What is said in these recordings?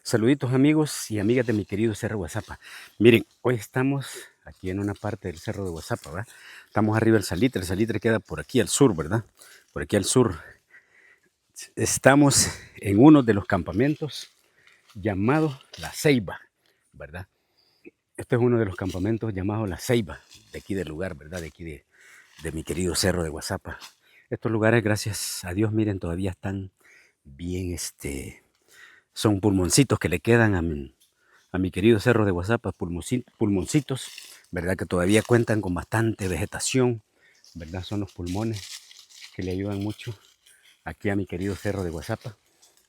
Saluditos amigos y amigas de mi querido Cerro Guazapa. Miren, hoy estamos aquí en una parte del Cerro de Guazapa, ¿verdad? Estamos arriba del Salitre. El Salitre queda por aquí al sur, ¿verdad? Por aquí al sur. Estamos en uno de los campamentos llamado La Ceiba, ¿verdad? Este es uno de los campamentos llamados La Ceiba, de aquí del lugar, ¿verdad? De aquí de mi querido Cerro de Guazapa. Estos lugares, gracias a Dios, miren, todavía están bien, son pulmoncitos que le quedan a mi querido Cerro de Guazapa, pulmoncitos, ¿verdad? Que todavía cuentan con bastante vegetación, ¿verdad? Son los pulmones que le ayudan mucho aquí a mi querido Cerro de Guazapa.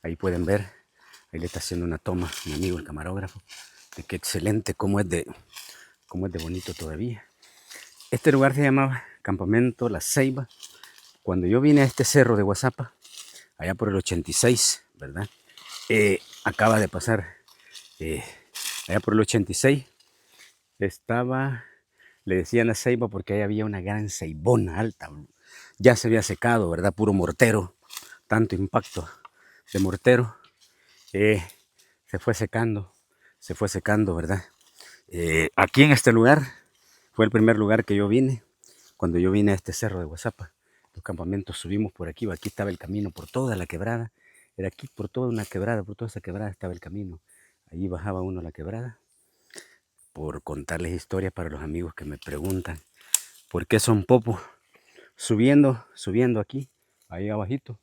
Ahí pueden ver, ahí le está haciendo una toma mi amigo el camarógrafo, de qué excelente, cómo es de bonito todavía. Este lugar se llamaba Campamento La Ceiba. Cuando yo vine a este Cerro de Guazapa, allá por el 86, ¿verdad? Acaba de pasar, eh, allá por el 86, le decían la ceiba porque ahí había una gran ceibona alta. Ya se había secado, ¿verdad? Puro mortero, tanto impacto de mortero. eh, se fue secando, ¿verdad? Aquí en este lugar fue el primer lugar que yo vine, cuando yo vine a este Cerro de Guazapa. Los campamentos subimos por aquí estaba el camino por toda la quebrada. Era aquí por toda una quebrada, por toda esa quebrada estaba el camino. Allí bajaba uno a la quebrada, por contarles historias para los amigos que me preguntan por qué son popos. Subiendo aquí, ahí abajito,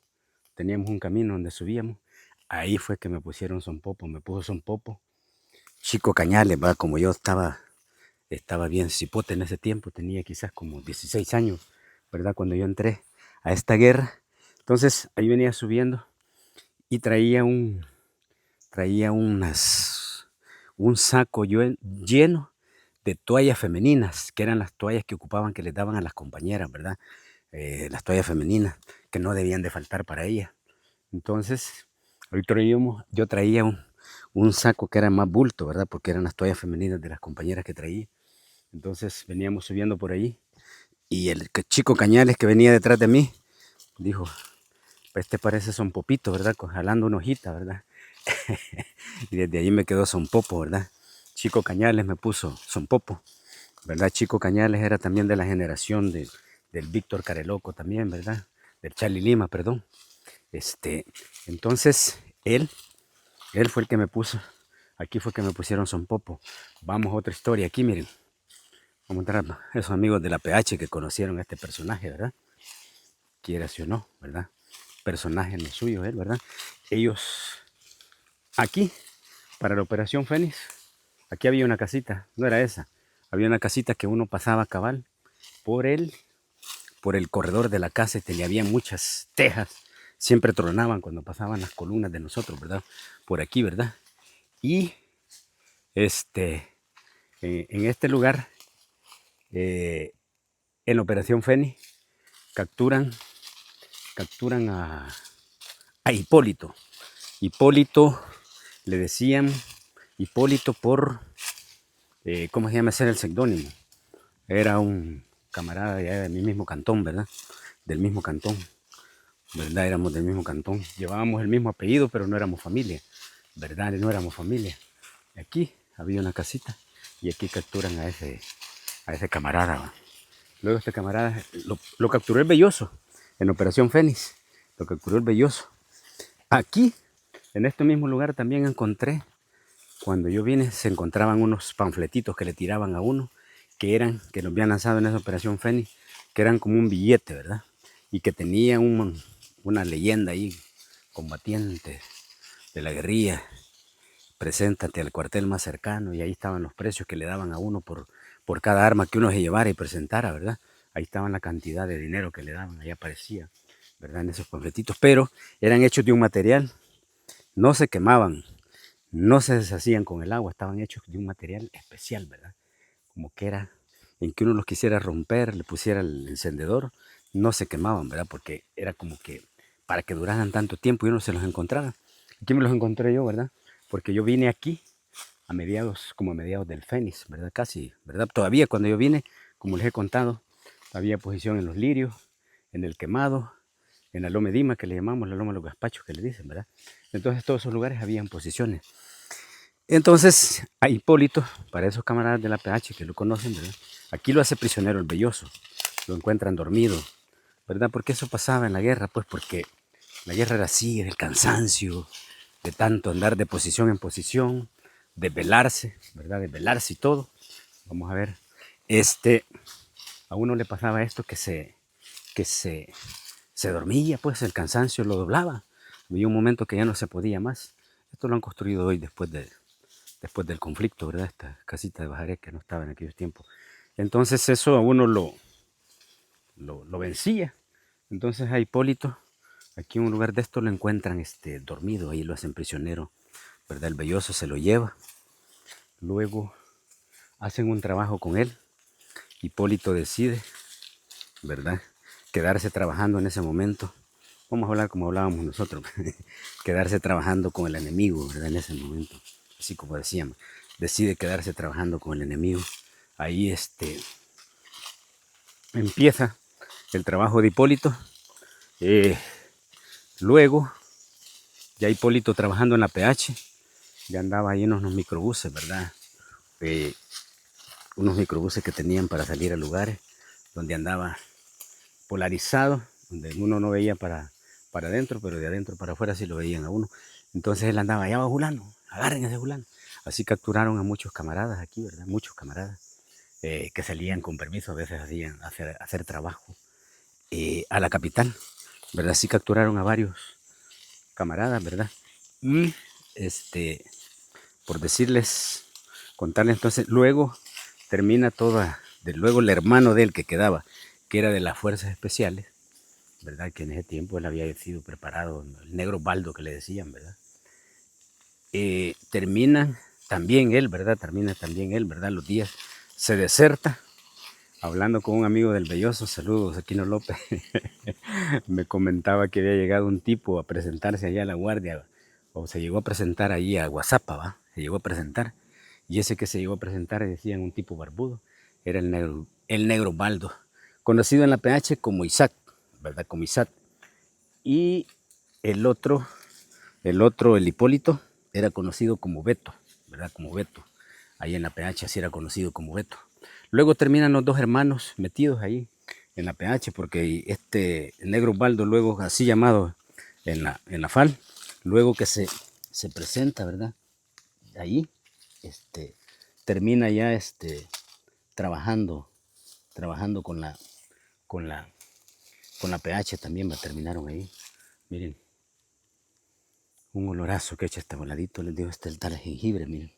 teníamos un camino donde subíamos. Ahí fue que me pusieron son popo, me puso son popo. Chico Cañales, ¿va? Como yo estaba bien cipote en ese tiempo, tenía quizás como 16 años, ¿verdad? Cuando yo entré a esta guerra. Entonces ahí venía subiendo y traía un saco lleno de toallas femeninas, que eran las toallas que ocupaban, que les daban a las compañeras, ¿verdad? Las toallas femeninas, que no debían de faltar para ellas. Entonces, yo traía un saco que era más bulto, ¿verdad? Porque eran las toallas femeninas de las compañeras que traía. Entonces veníamos subiendo por ahí y el chico Cañales que venía detrás de mí dijo, pues este parece son popito, ¿verdad? Jalando una hojita, ¿verdad? Y desde ahí me quedó son popo, ¿verdad? Chico Cañales me puso son popo, ¿verdad? Chico Cañales era también de la generación del Víctor Careloco también, ¿verdad? Del Charlie Lima, perdón. Entonces, él fue el que me puso, aquí fue que me pusieron son popo. Vamos a otra historia, aquí miren. Vamos a mostrar a esos amigos de la PH que conocieron a este personaje, ¿verdad? Quiera si o no, ¿verdad? Personaje no suyo, él, ¿verdad? Ellos, aquí, para la Operación Fénix, aquí había una casita, no era esa. Había una casita que uno pasaba cabal por el corredor de la casa y había muchas tejas. Siempre tronaban cuando pasaban las columnas de nosotros, ¿verdad? Por aquí, ¿verdad? Y en este lugar, eh, en la Operación Fénix, capturan a Hipólito. Hipólito le decían Hipólito por, ¿cómo se llama ese era el seudónimo? Era un camarada de mi mismo cantón, ¿verdad? Del mismo cantón, ¿verdad? Éramos del mismo cantón. Llevábamos el mismo apellido, pero no éramos familia, ¿verdad? No éramos familia. Aquí había una casita y aquí capturan a ese camarada, ¿va? Luego este camarada lo capturó el Belloso en Operación Fénix. Lo capturó el Belloso. Aquí, en este mismo lugar, también encontré, cuando yo vine, se encontraban unos panfletitos que le tiraban a uno, que nos habían lanzado en esa Operación Fénix, que eran como un billete, ¿verdad? Y que tenía una leyenda ahí, combatiente de la guerrilla, preséntate al cuartel más cercano, y ahí estaban los precios que le daban a uno por cada arma que uno se llevara y presentara, ¿verdad? Ahí estaban la cantidad de dinero que le daban, ahí aparecía, ¿verdad? En esos panfletitos, pero eran hechos de un material, no se quemaban, no se deshacían con el agua, estaban hechos de un material especial, ¿verdad? Como que era, en que uno los quisiera romper, le pusiera el encendedor, no se quemaban, ¿verdad? Porque era como que para que duraran tanto tiempo y uno se los encontrara. Aquí me los encontré yo, ¿verdad? Porque yo vine aquí como a mediados del Fénix, ¿verdad? Casi, ¿verdad? Todavía cuando yo vine, como les he contado, había posición en los Lirios, en el Quemado, en la Loma Dima, que le llamamos, la Loma de los Gaspachos, que le dicen, ¿verdad? Entonces todos esos lugares habían posiciones. Entonces, a Hipólito, para esos camaradas de la PH que lo conocen, ¿verdad? Aquí lo hace prisionero el Belloso, lo encuentran dormido, ¿verdad? ¿Por qué eso pasaba en la guerra? Pues porque la guerra era así, era el cansancio, de tanto andar de posición en posición, de velarse, ¿verdad? De velarse y todo. Vamos a ver, a uno le pasaba esto que se dormía, pues el cansancio lo doblaba. Había un momento que ya no se podía más. Esto lo han construido hoy después del conflicto, ¿verdad? Esta casita de Bajaré que no estaba en aquellos tiempos. Entonces eso a uno lo vencía. Entonces a Hipólito, aquí en un lugar de esto lo encuentran dormido, ahí lo hacen prisionero, ¿verdad? El Belloso se lo lleva. Luego hacen un trabajo con él. Hipólito decide, ¿verdad? Quedarse trabajando en ese momento. Vamos a hablar como hablábamos nosotros, quedarse trabajando con el enemigo, ¿verdad? En ese momento, así como decíamos, decide quedarse trabajando con el enemigo. Ahí empieza el trabajo de Hipólito. Luego, ya Hipólito trabajando en la PH, ya andaba ahí en unos microbuses, ¿verdad? Eh, Unos microbuses que tenían para salir a lugares donde andaba polarizado, donde uno no veía para adentro, pero de adentro para afuera sí lo veían a uno. Entonces él andaba, allá va Julano, agarren a ese Julano. Así capturaron a muchos camaradas aquí, ¿verdad? Muchos camaradas que salían con permiso, a veces hacían hacer trabajo a la capital, ¿verdad? Así capturaron a varios camaradas, ¿verdad? Y por decirles, contarles entonces, luego termina toda, luego el hermano de él que quedaba, que era de las fuerzas especiales, ¿verdad? Que en ese tiempo él había sido preparado, el negro Baldo que le decían, ¿verdad? Termina también él, ¿verdad? Termina también él, ¿verdad? Los días se deserta, hablando con un amigo del Belloso, saludos, Aquino López, me comentaba que había llegado un tipo a presentarse allá a la guardia, o se llegó a presentar allí a Guazapa, ¿va? Se llegó a presentar, y ese que se llegó a presentar, decían un tipo barbudo, era el negro Baldo, conocido en la PH como Isaac, ¿verdad? Como Isaac. Y el otro, el Hipólito, era conocido como Beto, ¿verdad? Como Beto. Ahí en la PH así era conocido como Beto. Luego terminan los dos hermanos metidos ahí en la PH porque el negro Osvaldo, luego así llamado en la FAL, luego que se presenta, ¿verdad? Ahí, termina ya trabajando, trabajando con la, con la PH también, terminaron ahí. Miren, un olorazo que echa este voladito, les digo, el tal jengibre, miren.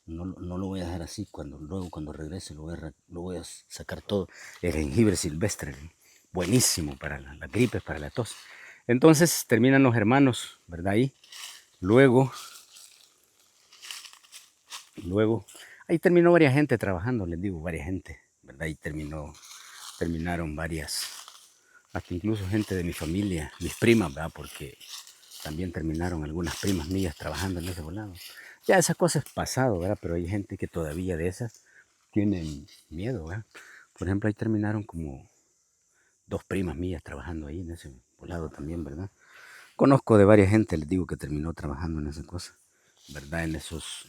No lo voy a dejar así, luego cuando regrese lo voy a sacar todo. El jengibre silvestre, buenísimo para la gripe, para la tos. Entonces terminan los hermanos, ¿verdad? Ahí. Luego, ahí terminó varias gente trabajando, les digo, varias gente, ¿verdad? Ahí terminaron varias, hasta incluso gente de mi familia, mis primas, ¿verdad? Porque también terminaron algunas primas mías trabajando en ese volado. Ya esa cosa es pasado, ¿verdad? Pero hay gente que todavía de esas tienen miedo, ¿verdad? Por ejemplo, ahí terminaron como dos primas mías trabajando ahí en ese volado también, ¿verdad? Conozco de varias gente, les digo, que terminó trabajando en esa cosa, ¿verdad? En esos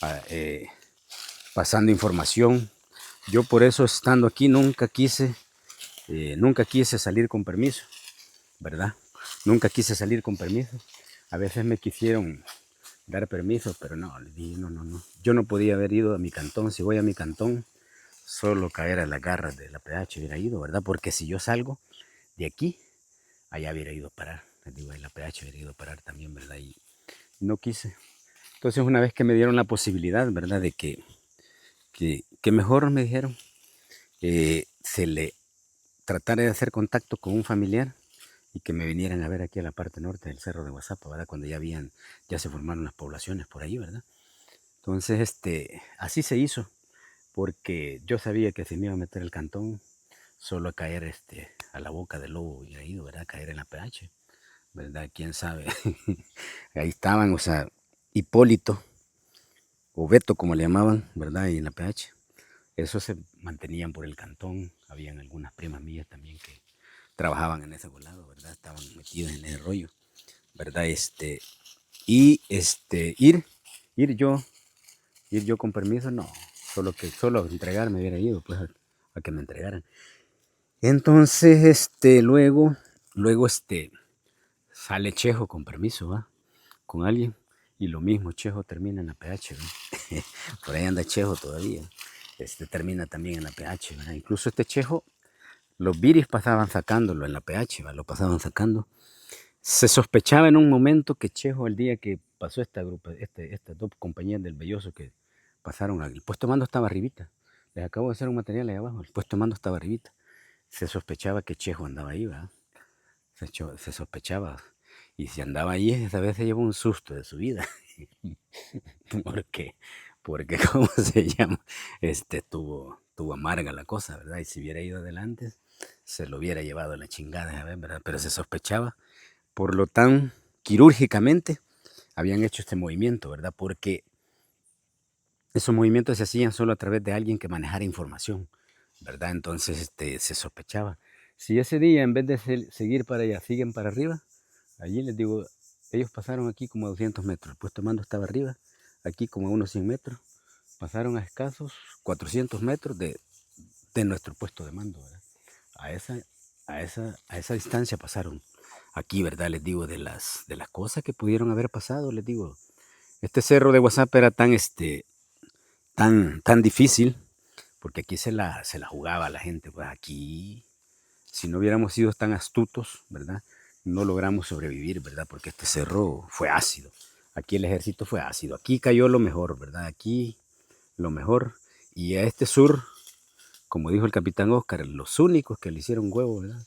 ah, pasando información. Yo por eso estando aquí nunca quise salir con permiso, ¿verdad? Nunca quise salir con permiso. A veces me quisieron dar permiso, pero no, le dije, no. Yo no podía haber ido a mi cantón. Si voy a mi cantón, solo caer a las garras de la PH hubiera ido, ¿verdad? Porque si yo salgo de aquí, allá hubiera ido a parar. Les digo, ahí la PH hubiera ido a parar también, ¿verdad? Y no quise. Entonces una vez que me dieron la posibilidad, ¿verdad? De que mejor me dijeron, se le tratara de hacer contacto con un familiar y que me vinieran a ver aquí a la parte norte del cerro de Guazapa, ¿verdad? Cuando ya se formaron las poblaciones por ahí, ¿verdad? Entonces, así se hizo, porque yo sabía que si me iba a meter el cantón, solo a caer a la boca del lobo hubiera ido, ¿verdad? A caer en la PH, ¿verdad? ¿Quién sabe? Ahí estaban, o sea, Hipólito, o Beto como le llamaban, ¿verdad? Y en la PH. Esos se mantenían por el cantón. Habían algunas primas mías también que trabajaban en ese volado, ¿verdad? Estaban metidos en ese rollo, ¿verdad? Ir Ir yo con permiso, no. Solo entregar me hubiera ido, pues, a que me entregaran. Entonces, luego, sale Chejo con permiso, ¿va? Con alguien. Y lo mismo, Chejo termina en la PH, ¿va? Por ahí anda Chejo todavía. Termina también en la PH, ¿verdad? Incluso este Chejo, los viris pasaban sacándolo en la PH, ¿va? Lo pasaban sacando. Se sospechaba en un momento que Chejo, el día que pasó estas dos compañías del Belloso que pasaron, el puesto de mando estaba arribita. Les acabo de hacer un material ahí abajo, el puesto de mando estaba arribita. Se sospechaba que Chejo andaba ahí, ¿verdad? Se sospechaba. Y si andaba ahí, esa vez se llevó un susto de su vida. porque, porque, ¿cómo se llama? Tuvo amarga la cosa, ¿verdad? Y si hubiera ido adelante, se lo hubiera llevado la chingada, ¿verdad? Pero se sospechaba. Por lo tan quirúrgicamente habían hecho este movimiento, ¿verdad? Porque esos movimientos se hacían solo a través de alguien que manejara información, ¿verdad? Entonces se sospechaba. Si ese día, en vez de seguir para allá, siguen para arriba, allí les digo, ellos pasaron aquí como a 200 metros, el puesto de mando estaba arriba, aquí como a unos 100 metros, pasaron a escasos 400 metros de nuestro puesto de mando, ¿verdad? A esa distancia pasaron. Aquí, ¿verdad? Les digo, de las cosas que pudieron haber pasado, les digo, este cerro de WhatsApp era tan difícil, porque aquí se la jugaba la gente, pues aquí, si no hubiéramos sido tan astutos, ¿verdad? No logramos sobrevivir, ¿verdad? Porque este cerro fue ácido. Aquí el ejército fue ácido. Aquí cayó lo mejor, ¿verdad? Aquí lo mejor. Y a este sur, como dijo el capitán Oscar, los únicos que le hicieron huevo, ¿verdad?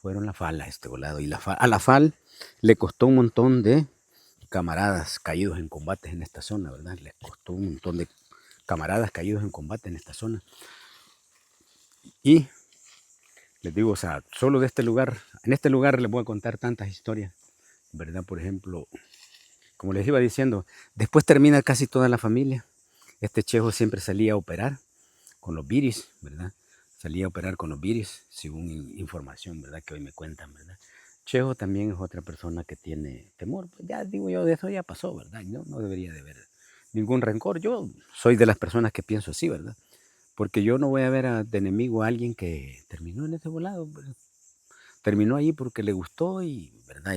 Fueron la FAL a este volado. Y a la FAL le costó un montón de camaradas caídos en combates en esta zona, ¿verdad? Les costó un montón de camaradas caídos en combate en esta zona. Y les digo, o sea, solo de este lugar, en este lugar les voy a contar tantas historias, ¿verdad? Por ejemplo, como les iba diciendo, después termina casi toda la familia. Este Chejo siempre salía a operar con los viris, ¿verdad? Salía a operar con los viris, según información, ¿verdad? Que hoy me cuentan, ¿verdad? Chejo también es otra persona que tiene temor. Pues ya digo yo, de eso ya pasó, ¿verdad? No debería de haber ningún rencor. Yo soy de las personas que pienso así, ¿verdad? Porque yo no voy a ver de enemigo a alguien que terminó en ese volado. Pues, terminó ahí porque le gustó y, ¿verdad?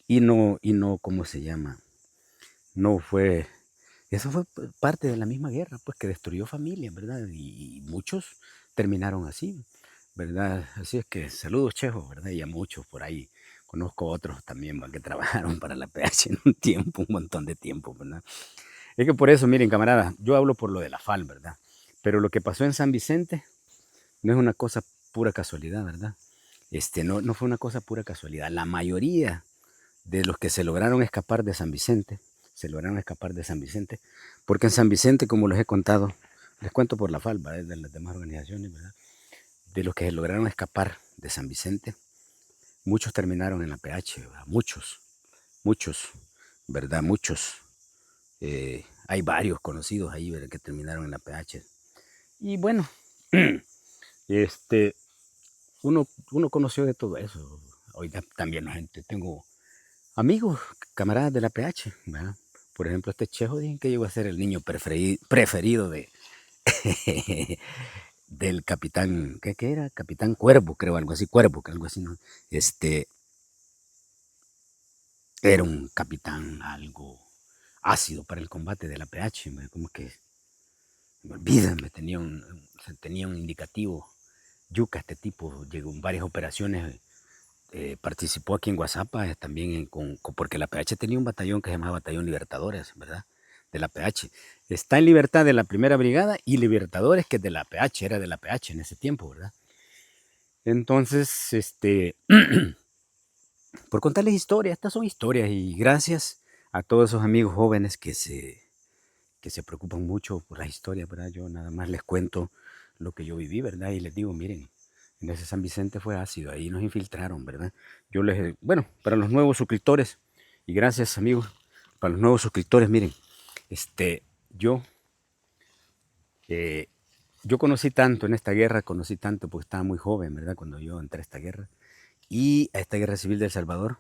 Y no, ¿cómo se llama? No fue, eso fue parte de la misma guerra, pues que destruyó familias, ¿verdad? Y muchos terminaron así, ¿verdad? Así es que saludos, Chejo, ¿verdad? Y a muchos por ahí. Conozco otros también que trabajaron para la PH en un tiempo, un montón de tiempo, ¿verdad? Es que por eso, miren, camaradas, yo hablo por lo de la FAL, ¿verdad? Pero lo que pasó en San Vicente no es una cosa pura casualidad, ¿verdad? No fue una cosa pura casualidad. La mayoría de los que se lograron escapar de San Vicente, se lograron escapar de San Vicente, porque en San Vicente, como les he contado, les cuento por la falva de las demás organizaciones, ¿verdad? De los que se lograron escapar de San Vicente, muchos terminaron en la PH, ¿verdad? Muchos, ¿verdad? Muchos. Hay varios conocidos ahí, ¿verdad? Que terminaron en la PH. Y bueno, este, uno conoció de todo eso. Hoy también la gente, tengo amigos, camaradas de la PH, ¿verdad? Por ejemplo, este Chejo dicen que llegó a ser el niño preferido del capitán, ¿qué era? Capitán Cuervo, creo, algo así, Cuervo, algo así, ¿no? Era un capitán algo ácido para el combate de la PH, ¿verdad? Como que, me olvidan, tenía un indicativo, yuca este tipo, llegó en varias operaciones. Participó aquí en Guazapa también porque la PH tenía un batallón que se llamaba Batallón Libertadores, ¿verdad? De la PH. Está en libertad de la primera brigada y Libertadores, que es de la PH, era de la PH en ese tiempo, ¿verdad? Entonces, por contarles historias, estas son historias y gracias a todos esos amigos jóvenes que se preocupan mucho por las historias, ¿verdad? Yo nada más les cuento lo que yo viví, ¿verdad? Y les digo, miren, en ese San Vicente fue ácido, ahí nos infiltraron, ¿verdad? Bueno, para los nuevos suscriptores, y gracias amigos, para los nuevos suscriptores, miren, yo, eh, yo conocí tanto en esta guerra, conocí tanto porque estaba muy joven, ¿verdad? Cuando yo entré a esta guerra, y a esta guerra civil de El Salvador,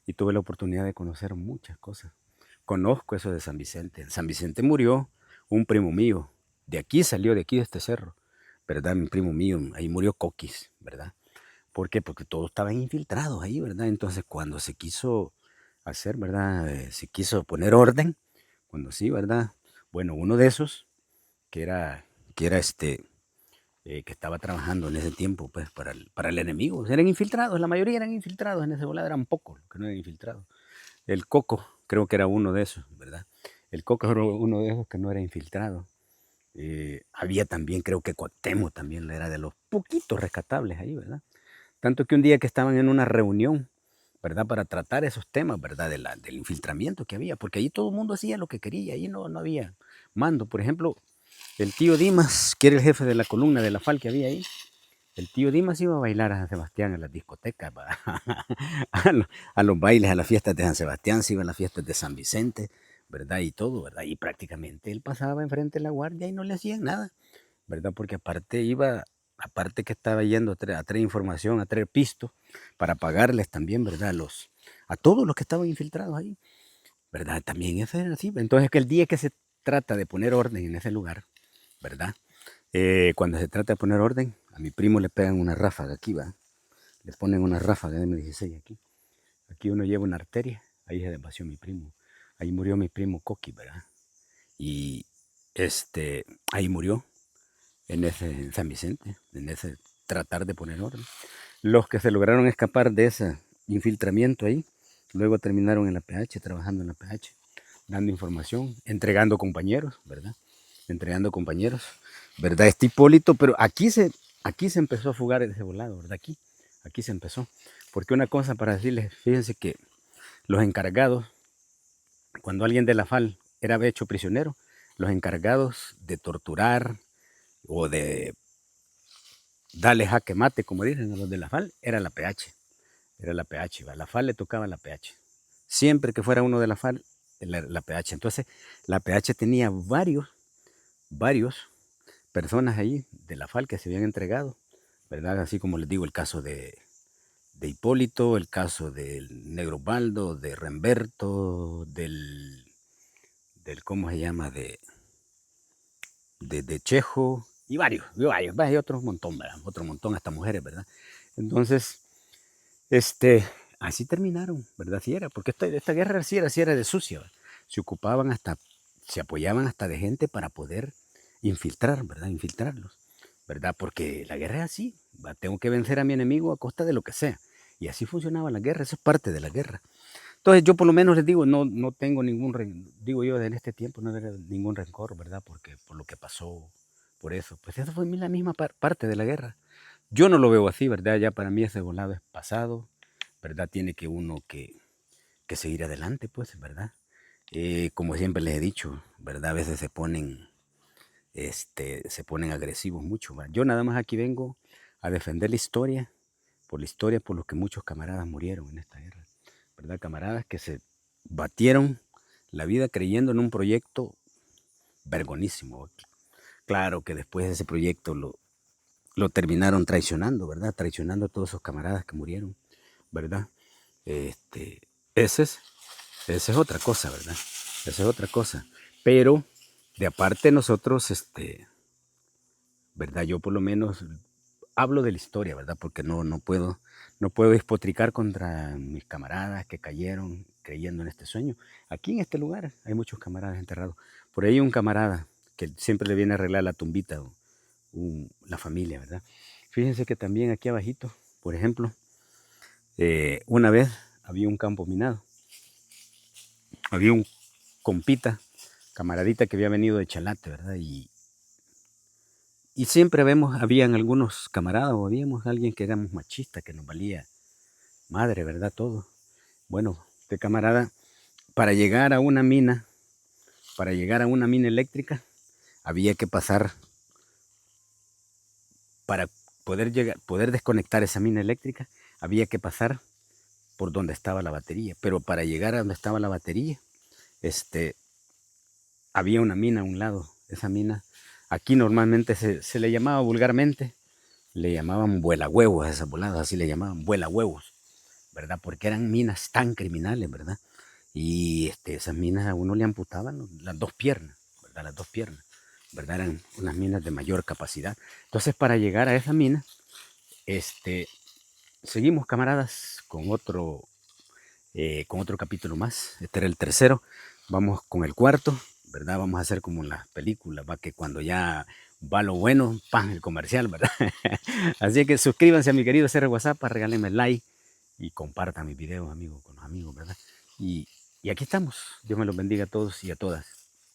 y tuve la oportunidad de conocer muchas cosas. conozco eso de San Vicente. En San Vicente murió un primo mío. De aquí salió, de aquí de este cerro, ¿verdad? Mi primo mío, ahí murió Coquis, ¿verdad? ¿Por qué? Porque todos estaban infiltrados ahí, ¿verdad? Entonces cuando se quiso hacer, ¿verdad? Se quiso poner orden, cuando sí, ¿verdad? Bueno, uno de esos, que era, que era que estaba trabajando en ese tiempo, pues, para el enemigo. Eran infiltrados, la mayoría eran infiltrados en ese volado, eran pocos los que no eran infiltrados. El Coco, creo que era uno de esos, ¿verdad? El Coco era uno de esos que no era infiltrado. Había también, creo que Cuauhtémoc también era de los poquitos rescatables ahí, ¿verdad? Tanto que un día que estaban en una reunión, ¿verdad? Para tratar esos temas, ¿verdad? Del infiltramiento que había, porque ahí todo el mundo hacía lo que quería, ahí no había mando. Por ejemplo, el tío Dimas, que era el jefe de la columna de la FAL que había ahí, el tío Dimas iba a bailar a San Sebastián en las discotecas, a los bailes, a las fiestas de San Sebastián, se iba a las fiestas de San Vicente, ¿verdad? Y todo, ¿verdad? Y prácticamente él pasaba enfrente de la guardia y no le hacían nada, ¿verdad? Porque aparte que estaba yendo a traer información, a traer pisto, para pagarles también, ¿verdad? A todos los que estaban infiltrados ahí, ¿verdad? También eso era así. Entonces, que el día que se trata de poner orden en ese lugar, ¿verdad? Cuando se trata de poner orden, a mi primo le pegan una ráfaga aquí, va. Le ponen una ráfaga de M16 aquí. Aquí uno lleva una arteria, ahí se desvació mi primo. Ahí murió mi primo Coqui, ¿verdad? Y ahí murió en San Vicente, en ese tratar de poner orden. Los que se lograron escapar de ese infiltramiento ahí, luego terminaron en la PH, trabajando en la PH, dando información, entregando compañeros, ¿verdad? Entregando compañeros, ¿verdad? Hipólito, pero aquí se empezó a fugar ese volado, ¿verdad? Aquí se empezó. Porque una cosa para decirles, fíjense que los encargados, cuando alguien de la FAL era hecho prisionero, los encargados de torturar o de darle jaque mate, como dicen a los de la FAL, era la PH. Era la PH, ¿va? La FAL le tocaba la PH. Siempre que fuera uno de la FAL, la PH. Entonces, la PH tenía varios personas ahí de la FAL que se habían entregado, ¿verdad? Así como les digo, el caso de Hipólito, el caso del Negro Baldo, de Remberto, del ¿cómo se llama? De Chejo, y hay otro montón, ¿verdad? Otro montón, hasta mujeres, ¿verdad? Entonces, así terminaron, ¿verdad? Así era, porque esta guerra sí era de sucia, ¿verdad? Se apoyaban hasta de gente para poder infiltrar, ¿verdad? Infiltrarlos, ¿verdad? Porque la guerra es así, ¿va? Tengo que vencer a mi enemigo a costa de lo que sea. Y así funcionaba la guerra, eso es parte de la guerra. Entonces yo por lo menos les digo, no tengo digo yo, en este tiempo no era ningún rencor, ¿verdad? Porque por lo que pasó, por eso, pues eso fue la misma parte de la guerra. Yo no lo veo así, ¿verdad? Ya para mí ese volado es pasado, ¿verdad? Tiene que uno que seguir adelante, pues, ¿verdad? Como siempre les he dicho, ¿verdad? A veces se ponen agresivos mucho, ¿verdad? Yo nada más aquí vengo a defender la historia por lo que muchos camaradas murieron en esta guerra, ¿verdad? Camaradas que se batieron la vida creyendo en un proyecto vergonísimo. Claro que después de ese proyecto lo terminaron traicionando, ¿verdad? Traicionando a todos esos camaradas que murieron, ¿verdad? Este, ese es, esa es otra cosa, ¿verdad? Esa es otra cosa. Pero de aparte nosotros, ¿verdad? Yo por lo menos hablo de la historia, ¿verdad? Porque no puedo despotricar contra mis camaradas que cayeron creyendo en este sueño. Aquí en este lugar hay muchos camaradas enterrados. Por ahí un camarada que siempre le viene a arreglar la tumbita, la familia, ¿verdad? Fíjense que también aquí abajito, por ejemplo, una vez había un campo minado. Había un compita, camaradita que había venido de Chalate, ¿verdad? Y siempre habían algunos camaradas o habíamos alguien que éramos machistas, que nos valía madre, ¿verdad? Todo. Bueno, este camarada, para llegar a una mina, eléctrica, había que pasar, para poder desconectar esa mina eléctrica, había que pasar por donde estaba la batería. Pero para llegar a donde estaba la batería, había una mina a un lado. Esa mina, aquí normalmente se le llamaba vulgarmente, le llamaban vuela huevos a esas voladas, así le llamaban vuela huevos, ¿verdad? Porque eran minas tan criminales, ¿verdad? Y esas minas a uno le amputaban las dos piernas, ¿verdad? Las dos piernas, ¿verdad? Eran unas minas de mayor capacidad. Entonces, para llegar a esa mina, este, seguimos, camaradas, con otro capítulo más. Este era el tercero. Vamos con el cuarto, ¿verdad? Vamos a hacer como en las películas, va que cuando ya va lo bueno, pan, el comercial, ¿verdad? Así que suscríbanse a mi querido CR WhatsApp, regálenme like y compartan mis videos, amigos, con los amigos, ¿verdad? Y aquí estamos. Dios me los bendiga a todos y a todas.